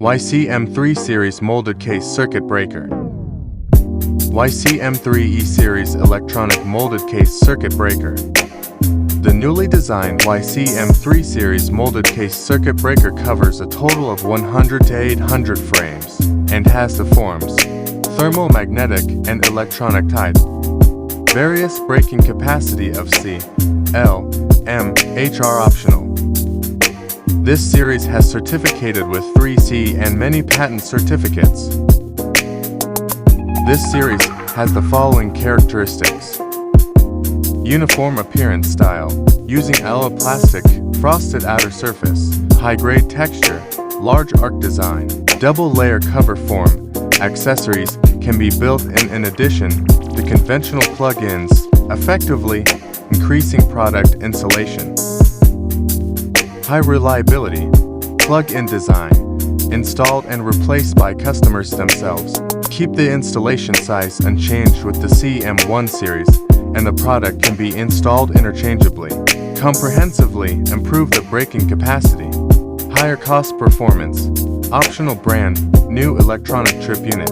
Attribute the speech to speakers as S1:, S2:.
S1: YCM3 series molded case circuit breaker. YCM3 E-series electronic molded case circuit breaker. The newly designed YCM3 series molded case circuit breaker covers a total of 100 to 800 frames and has the forms thermomagnetic and electronic type. Various breaking capacity of C, L, M, H are optional. This series has certificated with 3C and many patent certificates. This series has the following characteristics: uniform appearance style, using alloplastic, frosted outer surface, high-grade texture, large arc design, double-layer cover form. Accessories can be built in addition to conventional plug-ins, effectively increasing product insulation. High reliability, plug-in design, installed and replaced by customers themselves. Keep the installation size unchanged with the CM1 series, and the product can be installed interchangeably. Comprehensively improve the braking capacity. Higher cost performance. Optional brand, new electronic trip unit.